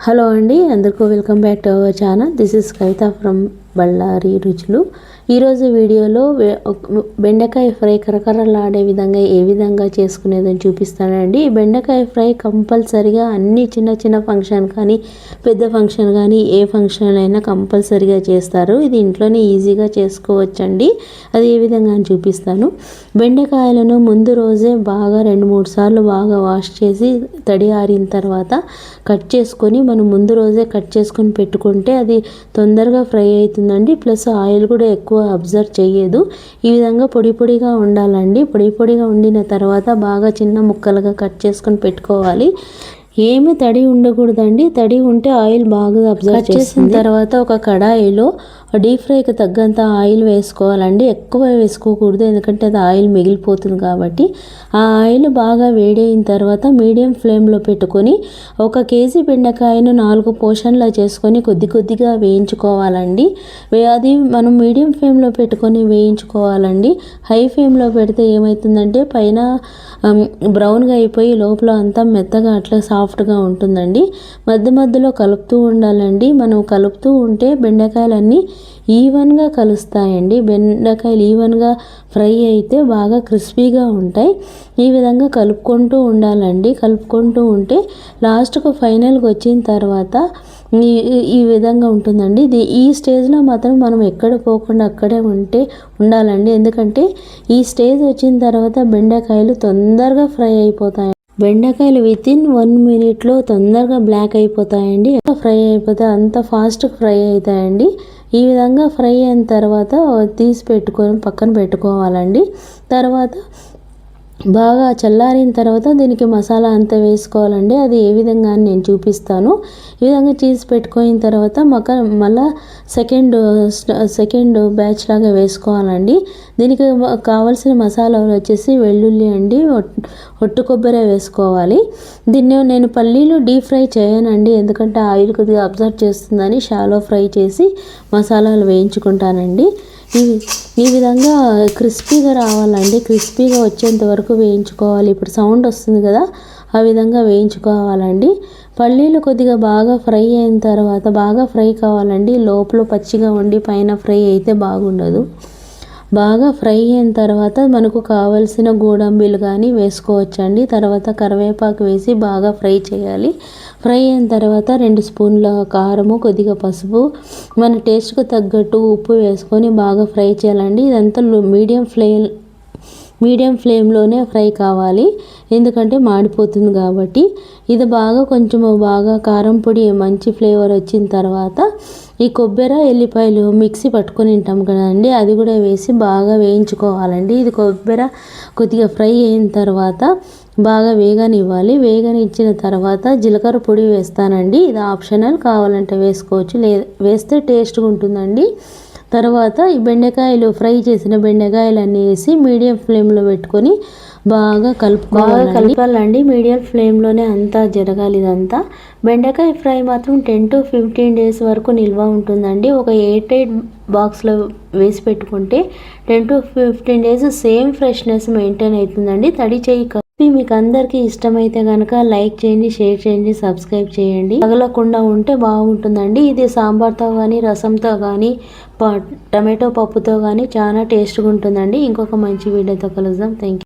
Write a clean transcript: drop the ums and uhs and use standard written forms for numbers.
Hello అండి, అందరికీ welcome back to our channel. This is Kavitha from Ballari రుచులు. ఈరోజు వీడియోలో బెండకాయ ఫ్రై కరకరలాడే విధంగా ఏ విధంగా చేసుకునేదని చూపిస్తానండి. ఈ బెండకాయ ఫ్రై కంపల్సరిగా అన్ని చిన్న చిన్న ఫంక్షన్ కానీ పెద్ద ఫంక్షన్ కానీ ఏ ఫంక్షన్ అయినా కంపల్సరిగా చేస్తారు. ఇది ఇంట్లోనే ఈజీగా చేసుకోవచ్చండి. అది ఏ విధంగా అని చూపిస్తాను. బెండకాయలను ముందు రోజే బాగా 2-3 సార్లు బాగా వాష్ చేసి తడి ఆరిన తర్వాత కట్ చేసుకొని మనం ముందు రోజే కట్ చేసుకొని పెట్టుకుంటే అది తొందరగా ఫ్రై అవుతుందండి. ప్లస్ ఆయిల్ కూడా ఎక్కువ అబ్జర్వ్ చేయదు. ఈ విధంగా పొడి పొడిగా ఉండాలండి. పొడి పొడిగా ఉండిన తర్వాత బాగా చిన్న ముక్కలుగా కట్ చేసుకొని పెట్టుకోవాలి. ఏమి తడి ఉండకూడదండి. తడి ఉంటే ఆయిల్ బాగా అబ్జర్వ్ చేసిన తర్వాత ఒక కడాయిలో డీప్ ఫ్రైకి తగ్గంత ఆయిల్ వేసుకోవాలండి. ఎక్కువ వేసుకోకూడదు, ఎందుకంటే అది ఆయిల్ మిగిలిపోతుంది కాబట్టి. ఆ ఆయిల్ బాగా వేడైన తర్వాత మీడియం ఫ్లేమ్లో పెట్టుకొని 1 కేజీ బెండకాయను 4 పోర్షన్లా చేసుకొని కొద్ది కొద్దిగా వేయించుకోవాలండి. అది మనం మీడియం ఫ్లేమ్లో పెట్టుకొని వేయించుకోవాలండి. హై ఫ్లేమ్లో పెడితే ఏమవుతుందంటే పైన బ్రౌన్గా అయిపోయి లోపల అంతా మెత్తగా అట్లా సాఫ్ట్గా ఉంటుందండి. మధ్య మధ్యలో కలుపుతూ ఉండాలండి. మనం కలుపుతూ ఉంటే బెండకాయలన్నీ ఈవెన్గా కలుస్తాయండి. బెండకాయలు ఈవెన్గా ఫ్రై అయితే బాగా క్రిస్పీగా ఉంటాయి. ఈ విధంగా కలుపుకుంటూ ఉండాలండి. కలుపుకుంటూ ఉంటే లాస్ట్కు ఫైనల్గా వచ్చిన తర్వాత ఈ విధంగా ఉంటుందండి. ఈ స్టేజ్లో మాత్రం మనం ఎక్కడ పోకుండా అక్కడే ఉండాలండి. ఎందుకంటే ఈ స్టేజ్ వచ్చిన తర్వాత బెండకాయలు తొందరగా ఫ్రై అయిపోతాయి. బెండకాయలు వితిన్ 1 మినిట్లో తొందరగా బ్లాక్ అయిపోతాయండి. ఫ్రై అయిపోతాయి, అంత ఫాస్ట్ ఫ్రై అవుతాయండి. ఈ విధంగా ఫ్రై అయిన తర్వాత తీసి పెట్టుకొని పక్కన పెట్టుకోవాలండి. తర్వాత బాగా చల్లారిన తర్వాత దీనికి మసాలా అంతా వేసుకోవాలండి. అది ఏ విధంగా అని నేను చూపిస్తాను. ఈ విధంగా చేసి పెట్టుకున్న తర్వాత మళ్ళా సెకండ్ బ్యాచ్ లాగా వేసుకోవాలండి. దీనికి కావాల్సిన మసాలాలు వచ్చేసి వెల్లుల్లి అండి, ఒట్టు కొబ్బరి వేసుకోవాలి. దీన్ని నేను పల్లీలు డీప్ ఫ్రై చేయనండి, ఎందుకంటే ఆయిల్ కొద్దిగా అబ్జర్వ్ చేస్తుందని షాలో ఫ్రై చేసి మసాలాలు వేయించుకుంటానండి. ఈ విధంగా క్రిస్పీగా రావాలండి. క్రిస్పీగా వచ్చేంత వరకు వేయించుకోవాలి. ఇప్పుడు సౌండ్ వస్తుంది కదా, ఆ విధంగా వేయించుకోవాలండి. పల్లీలు కొద్దిగా బాగా ఫ్రై అయిన తర్వాత బాగా ఫ్రై కావాలండి. లోపల పచ్చిగా ఉండి పైన ఫ్రై అయితే బాగుండదు. బాగా ఫ్రై అయిన తర్వాత మనకు కావలసిన గోడంబిలు కానీ వేసుకోవచ్చండి. తర్వాత కరివేపాకు వేసి బాగా ఫ్రై చేయాలి. ఫ్రై అయిన తర్వాత 2 స్పూన్ల కారము, కొద్దిగా పసుపు, మన టేస్ట్కు తగ్గట్టు ఉప్పు వేసుకొని బాగా ఫ్రై చేయాలండి. ఇదంతా మీడియం ఫ్లేమ్లోనే ఫ్రై కావాలి, ఎందుకంటే మాడిపోతుంది కాబట్టి. ఇది కొంచెం బాగా కారం పొడి మంచి ఫ్లేవర్ వచ్చిన తర్వాత ఈ కొబ్బరి ఎల్లిపాయలు మిక్సీ పట్టుకొని ఉంటాం కదండి, అది కూడా వేసి బాగా వేయించుకోవాలండి. ఇది కొబ్బరి కొద్దిగా ఫ్రై అయిన తర్వాత బాగా వేగనివ్వాలి. వేగనిచ్చిన తర్వాత జీలకర్ర పొడి వేస్తానండి. ఇది ఆప్షనల్, కావాలంటే వేసుకోవచ్చు, వేస్తే టేస్ట్గా ఉంటుందండి. తర్వాత ఈ బెండకాయలు ఫ్రై చేసిన బెండకాయలన్నీ వేసి మీడియం ఫ్లేమ్లో పెట్టుకొని బాగా కలపాలండి. మీడియం ఫ్లేమ్లోనే అంతా జరగాలి. ఇదంతా బెండకాయ ఫ్రై మాత్రం 10 to 15 డేస్ వరకు నిల్వ ఉంటుందండి. ఒక ఎయిర్ టైట్ బాక్స్లో వేసి పెట్టుకుంటే 10 to 15 days same freshness maintain అవుతుందండి. తడి చేయి మీకు అందరికీ ఇష్టమైతే కనుక లైక్ చేయండి, షేర్ చేయండి, సబ్స్క్రైబ్ చేయండి. తగలకుండా ఉంటే బాగుంటుందండి. ఇది సాంబార్తో కానీ రసంతో కానీ టమాటో పప్పుతో కానీ చాలా టేస్ట్గా ఉంటుందండి. ఇంకొక మంచి వీడియోతో కలుద్దాం. Thank you.